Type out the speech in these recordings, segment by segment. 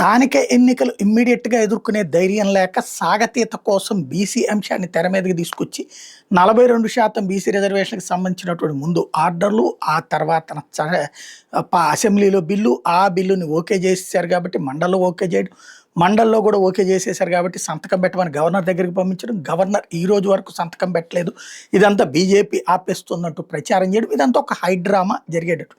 స్థానిక ఎన్నికలు ఇమ్మీడియట్‌గా ఎదుర్కొనే ధైర్యం లేక సాగతీత కోసం బీసీ అంశాన్ని తెర మీదకి తీసుకొచ్చి 42% బీసీ రిజర్వేషన్‌కి సంబంధించినటువంటి ముందు ఆర్డర్‌లు, ఆ తర్వాతన అసెంబ్లీలో బిల్లు, ఆ బిల్లుని ఓకే చేసేసారు కాబట్టి మండలిలో ఓకే చేయడం, మండలిలో కూడా ఓకే చేసేసారు కాబట్టి సంతకం పెట్టమని గవర్నర్ దగ్గరికి పంపించడం, గవర్నర్ ఈ రోజు వరకు సంతకం పెట్టలేదు. ఇదంతా బీజేపీ ఆపేస్తున్నట్టు ప్రచారం చేయడం, ఇదంతా ఒక హైడ్రామా జరిగేటట్టు.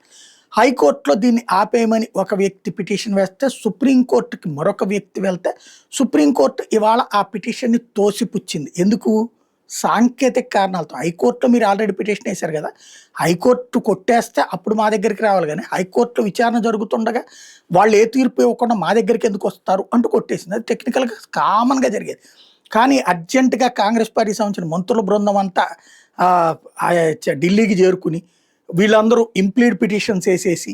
హైకోర్టులో దీన్ని ఆపేయమని ఒక వ్యక్తి పిటిషన్ వేస్తే సుప్రీంకోర్టుకి మరొక వ్యక్తి వెళ్తే సుప్రీంకోర్టు ఇవాళ ఆ పిటిషన్ని తోసిపుచ్చింది. ఎందుకు? సాంకేతిక కారణాలతో. హైకోర్టులో మీరు ఆల్రెడీ పిటిషన్ వేశారు కదా, హైకోర్టు కొట్టేస్తే అప్పుడు మా దగ్గరికి రావాలి, కానీ హైకోర్టులో విచారణ జరుగుతుండగా వాళ్ళు ఏ తీర్పు ఇవ్వకుండా మా దగ్గరికి ఎందుకు వస్తారు అంటూ కొట్టేసింది. అది టెక్నికల్గా కామన్గా జరిగేది. కానీ అర్జెంటుగా కాంగ్రెస్ పార్టీకి సంబంధించిన మంత్రుల బృందం అంతా ఢిల్లీకి చేరుకుని వీళ్ళందరూ ఇంప్లీడ్ పిటిషన్స్ వేసేసి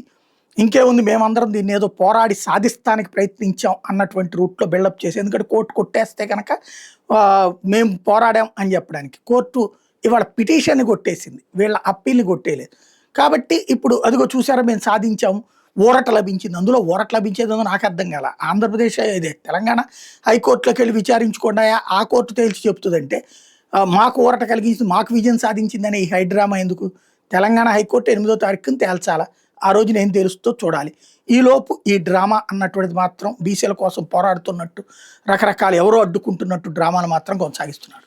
ఇంకేముంది మేమందరం దీన్ని ఏదో పోరాడి సాధిస్తానికి ప్రయత్నించాం అన్నటువంటి రూట్లో బిల్డప్ చేసి, ఎందుకంటే కోర్టు కొట్టేస్తే కనుక మేము పోరాడాం అని చెప్పడానికి. కోర్టు ఇవాళ పిటిషన్ని కొట్టేసింది, వీళ్ళ అప్పీల్ని కొట్టేయలేదు. కాబట్టి ఇప్పుడు అదిగో చూసారా మేము సాధించాము, ఊరట లభించింది. అందులో ఊరట లభించేదో నాకు అర్థం కాల. ఆంధ్రప్రదేశ్ ఇదే తెలంగాణ హైకోర్టులోకి వెళ్ళి విచారించకుండా ఆ కోర్టు తేల్చి చెప్తుందంటే మాకు ఊరట కలిగించింది, మాకు విజయం సాధించిందనే ఈ హైడ్రామా ఎందుకు? తెలంగాణ హైకోర్టు 8వ తారీఖున తేల్చాలా, ఆ రోజున ఏం తెలుస్తుందో చూడాలి. ఈలోపు ఈ డ్రామా అన్నటువంటిది మాత్రం బీసీల కోసం పోరాడుతున్నట్టు రకరకాల ఎవరో అడ్డుకుంటున్నట్టు డ్రామాను మాత్రం కొనసాగిస్తున్నారు.